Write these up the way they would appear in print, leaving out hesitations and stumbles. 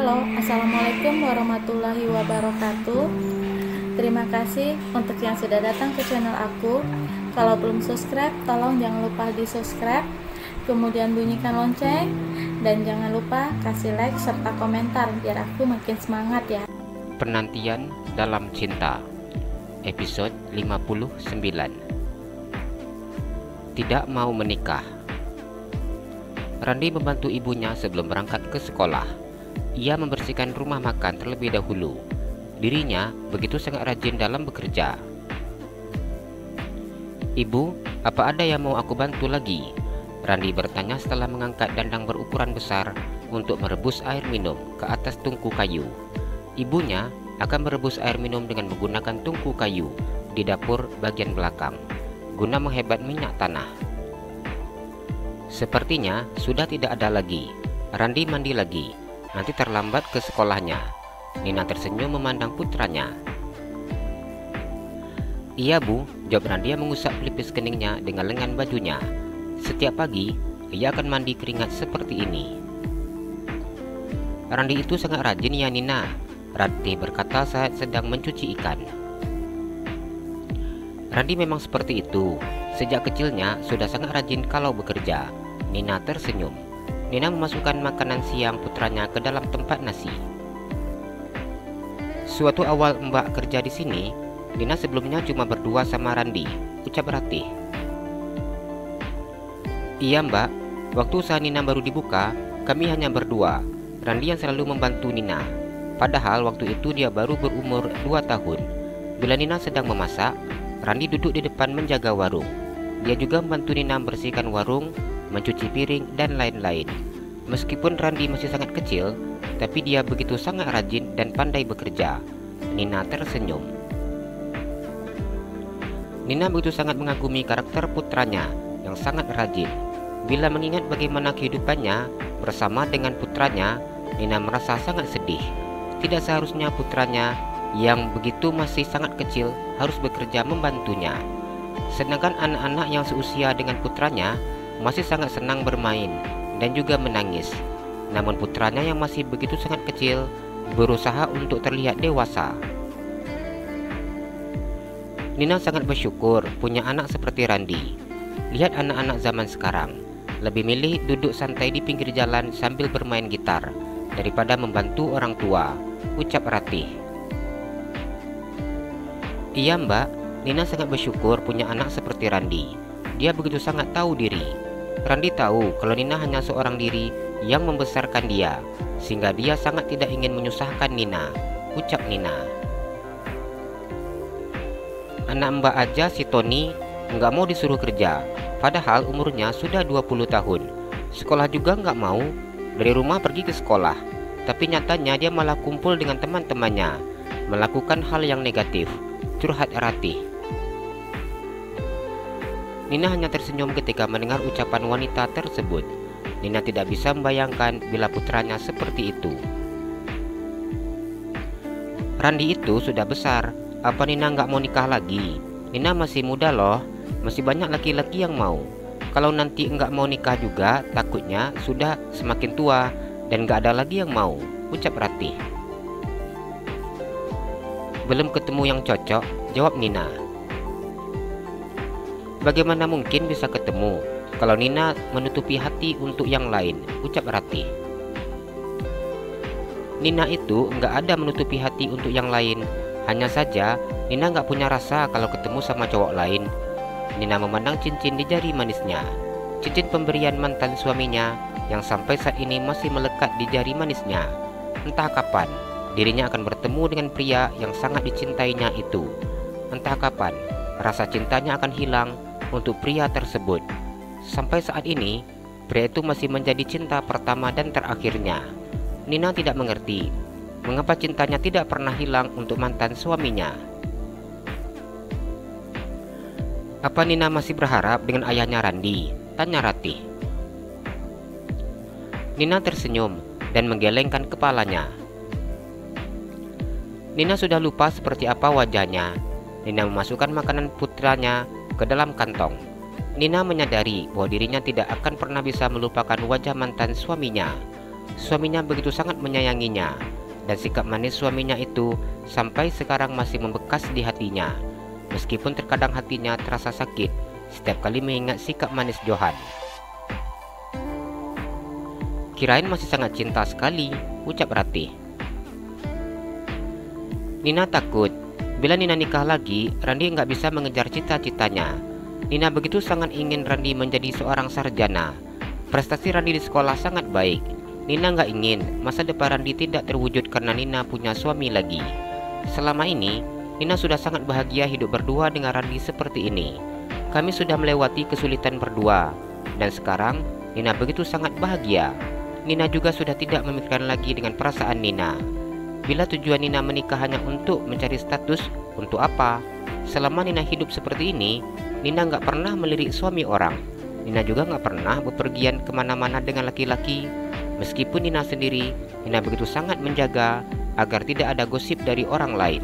Halo, Assalamualaikum warahmatullahi wabarakatuh. Terima kasih untuk yang sudah datang ke channel aku. Kalau belum subscribe, tolong jangan lupa di subscribe, kemudian bunyikan lonceng, dan jangan lupa kasih like serta komentar biar aku makin semangat ya. Penantian dalam cinta, episode 59. Tidak mau menikah. Randi membantu ibunya sebelum berangkat ke sekolah. Ia membersihkan rumah makan terlebih dahulu. Dirinya begitu sangat rajin dalam bekerja. "Ibu, apa ada yang mau aku bantu lagi?" Randi bertanya setelah mengangkat dandang berukuran besar untuk merebus air minum ke atas tungku kayu. Ibunya akan merebus air minum dengan menggunakan tungku kayu di dapur bagian belakang, guna menghebat minyak tanah. Sepertinya sudah tidak ada lagi. Randi mandi lagi. Nanti terlambat ke sekolahnya. Nina tersenyum memandang putranya. "Iya bu," jawab Randi yang mengusap pelipis keningnya dengan lengan bajunya. Setiap pagi, ia akan mandi keringat seperti ini. "Randi itu sangat rajin ya Nina," Randi berkata saat sedang mencuci ikan. "Randi memang seperti itu. Sejak kecilnya sudah sangat rajin kalau bekerja." Nina tersenyum. Nina memasukkan makanan siang putranya ke dalam tempat nasi. "Suatu awal Mbak kerja di sini, Nina sebelumnya cuma berdua sama Randi," ucap Ratih. "Iya Mbak, waktu usaha Nina baru dibuka, kami hanya berdua. Randi yang selalu membantu Nina. Padahal waktu itu dia baru berumur 2 tahun. Bila Nina sedang memasak, Randi duduk di depan menjaga warung. Dia juga membantu Nina membersihkan warung, mencuci piring, dan lain-lain. Meskipun Randi masih sangat kecil, tapi dia begitu sangat rajin dan pandai bekerja." Nina tersenyum. Nina begitu sangat mengagumi karakter putranya yang sangat rajin. Bila mengingat bagaimana kehidupannya bersama dengan putranya, Nina merasa sangat sedih. Tidak seharusnya putranya yang begitu masih sangat kecil harus bekerja membantunya. Sedangkan anak-anak yang seusia dengan putranya masih sangat senang bermain dan juga menangis. Namun putranya yang masih begitu sangat kecil berusaha untuk terlihat dewasa. Nina sangat bersyukur punya anak seperti Randi. Lihat anak-anak zaman sekarang, lebih milih duduk santai di pinggir jalan sambil bermain gitar daripada membantu orang tua, ucap Ratih. "Iya Mbak, Nina sangat bersyukur punya anak seperti Randi. Dia begitu sangat tahu diri. Randi tahu kalau Nina hanya seorang diri yang membesarkan dia, sehingga dia sangat tidak ingin menyusahkan Nina," ucap Nina. "Anak Mbak aja si Tony nggak mau disuruh kerja, padahal umurnya sudah 20 tahun. Sekolah juga nggak mau, dari rumah pergi ke sekolah. Tapi nyatanya dia malah kumpul dengan teman-temannya, melakukan hal yang negatif," curhat Ratih. Nina hanya tersenyum ketika mendengar ucapan wanita tersebut. Nina tidak bisa membayangkan bila putranya seperti itu. "Randi itu sudah besar. Apa Nina nggak mau nikah lagi? Nina masih muda loh. Masih banyak laki-laki yang mau. Kalau nanti nggak mau nikah juga, takutnya sudah semakin tua dan nggak ada lagi yang mau," ucap Ratih. "Belum ketemu yang cocok," jawab Nina. "Bagaimana mungkin bisa ketemu kalau Nina menutupi hati untuk yang lain," ucap Ratih. "Nina itu nggak ada menutupi hati untuk yang lain. Hanya saja Nina nggak punya rasa kalau ketemu sama cowok lain." Nina memandang cincin di jari manisnya. Cincin pemberian mantan suaminya yang sampai saat ini masih melekat di jari manisnya. Entah kapan dirinya akan bertemu dengan pria yang sangat dicintainya itu. Entah kapan rasa cintanya akan hilang untuk pria tersebut. Sampai saat ini, pria itu masih menjadi cinta pertama dan terakhirnya. Nina tidak mengerti mengapa cintanya tidak pernah hilang untuk mantan suaminya. "Apa Nina masih berharap dengan ayahnya Randi?" tanya Ratih. Nina tersenyum dan menggelengkan kepalanya. Nina sudah lupa seperti apa wajahnya. Nina memasukkan makanan putranya ke dalam kantong. Nina menyadari bahwa dirinya tidak akan pernah bisa melupakan wajah mantan suaminya. suaminya begitu sangat menyayanginya, dan sikap manis suaminya itu sampai sekarang masih membekas di hatinya. Meskipun terkadang hatinya terasa sakit setiap kali mengingat sikap manis Johan. Kirain masih sangat cinta sekali, ucap Ratih. Nina takut bila Nina nikah lagi, Randi nggak bisa mengejar cita-citanya. Nina begitu sangat ingin Randi menjadi seorang sarjana. Prestasi Randi di sekolah sangat baik. Nina nggak ingin masa depan Randi tidak terwujud karena Nina punya suami lagi. Selama ini, Nina sudah sangat bahagia hidup berdua dengan Randi seperti ini. Kami sudah melewati kesulitan berdua, dan sekarang Nina begitu sangat bahagia. Nina juga sudah tidak memikirkan lagi dengan perasaan Nina. Bila tujuan Nina menikah hanya untuk mencari status, untuk apa? Selama Nina hidup seperti ini, Nina nggak pernah melirik suami orang. Nina juga nggak pernah bepergian kemana-mana dengan laki-laki. Meskipun Nina sendiri, Nina begitu sangat menjaga agar tidak ada gosip dari orang lain.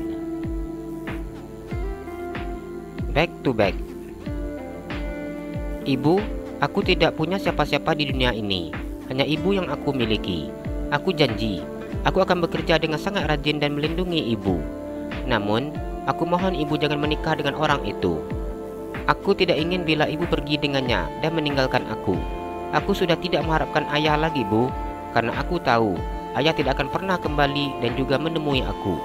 Back to back. Ibu, aku tidak punya siapa-siapa di dunia ini. Hanya ibu yang aku miliki. Aku janji, aku akan bekerja dengan sangat rajin dan melindungi ibu. Namun, aku mohon ibu jangan menikah dengan orang itu. Aku tidak ingin bila ibu pergi dengannya dan meninggalkan aku. Aku sudah tidak mengharapkan ayah lagi, Bu, karena aku tahu ayah tidak akan pernah kembali dan juga menemui aku.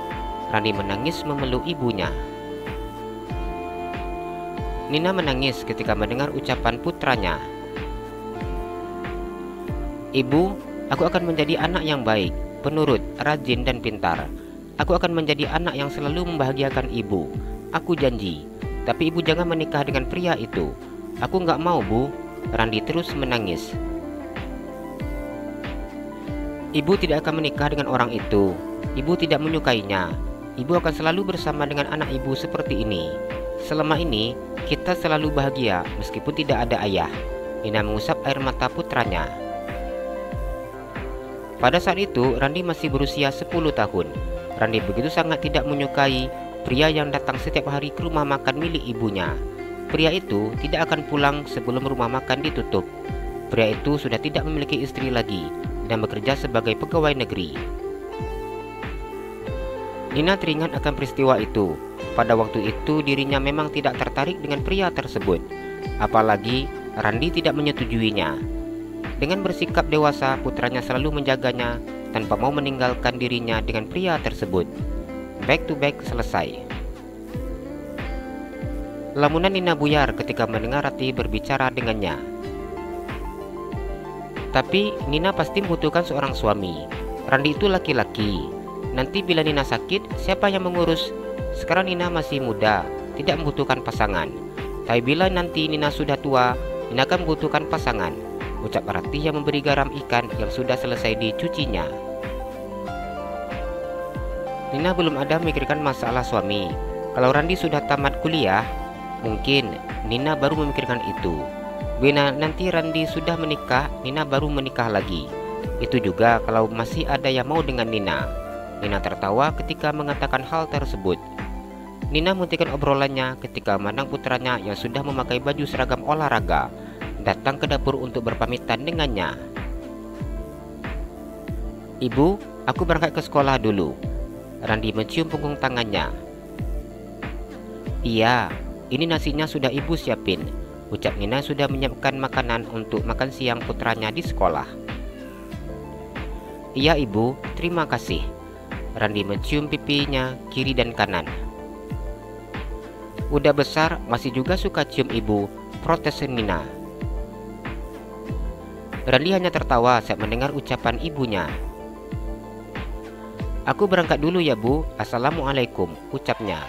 Randi menangis memeluk ibunya. Nina menangis ketika mendengar ucapan putranya. Ibu, aku akan menjadi anak yang baik, penurut, rajin, dan pintar. Aku akan menjadi anak yang selalu membahagiakan ibu. Aku janji. Tapi ibu jangan menikah dengan pria itu. Aku nggak mau, Bu. Randi terus menangis. Ibu tidak akan menikah dengan orang itu. Ibu tidak menyukainya. Ibu akan selalu bersama dengan anak ibu seperti ini. Selama ini, kita selalu bahagia meskipun tidak ada ayah. Nina mengusap air mata putranya. Pada saat itu, Randi masih berusia 10 tahun. Randi begitu sangat tidak menyukai pria yang datang setiap hari ke rumah makan milik ibunya. Pria itu tidak akan pulang sebelum rumah makan ditutup. Pria itu sudah tidak memiliki istri lagi dan bekerja sebagai pegawai negeri. Nina teringat akan peristiwa itu. Pada waktu itu dirinya memang tidak tertarik dengan pria tersebut. Apalagi Randi tidak menyetujuinya. Dengan bersikap dewasa, putranya selalu menjaganya tanpa mau meninggalkan dirinya dengan pria tersebut. Back to back selesai. Lamunan Nina buyar ketika mendengar Ratih berbicara dengannya. Tapi Nina pasti membutuhkan seorang suami. Randi itu laki-laki. Nanti bila Nina sakit, siapa yang mengurus? Sekarang Nina masih muda, tidak membutuhkan pasangan. Tapi bila nanti Nina sudah tua, Nina akan membutuhkan pasangan, ucap Ratih yang memberi garam ikan yang sudah selesai dicucinya. Nina belum ada memikirkan masalah suami. Kalau Randi sudah tamat kuliah, mungkin Nina baru memikirkan itu. Bila nanti Randi sudah menikah, Nina baru menikah lagi. Itu juga kalau masih ada yang mau dengan Nina. Nina tertawa ketika mengatakan hal tersebut. Nina menghentikan obrolannya ketika memandang putranya yang sudah memakai baju seragam olahraga datang ke dapur untuk berpamitan dengannya. Ibu, aku berangkat ke sekolah dulu. Randi mencium punggung tangannya. Iya, ini nasinya sudah ibu siapin, ucap Nina sudah menyiapkan makanan untuk makan siang putranya di sekolah. Iya ibu, terima kasih. Randi mencium pipinya kiri dan kanan. Udah besar masih juga suka cium ibu, protes Nina. Randi hanya tertawa saat mendengar ucapan ibunya. Aku berangkat dulu ya Bu, assalamualaikum, ucapnya.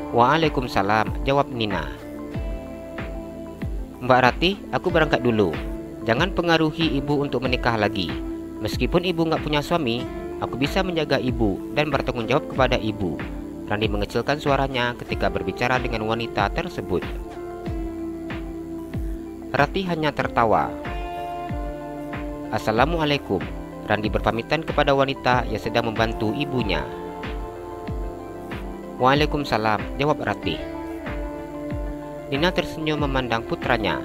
Waalaikumsalam, jawab Nina. Mbak Ratih, aku berangkat dulu. Jangan pengaruhi ibu untuk menikah lagi. Meskipun ibu nggak punya suami, aku bisa menjaga ibu dan bertanggung jawab kepada ibu. Randi mengecilkan suaranya ketika berbicara dengan wanita tersebut. Ratih hanya tertawa. Assalamualaikum. Randi berpamitan kepada wanita yang sedang membantu ibunya. Waalaikumsalam, jawab Ratih. Nina tersenyum memandang putranya.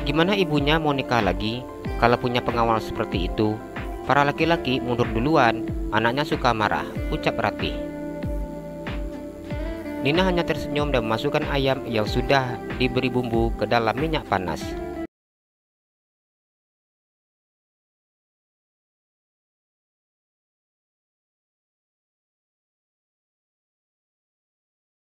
Gimana ibunya mau nikah lagi kalau punya pengawal seperti itu? Para laki-laki mundur duluan, anaknya suka marah, ucap Ratih. Nina hanya tersenyum dan memasukkan ayam yang sudah diberi bumbu ke dalam minyak panas.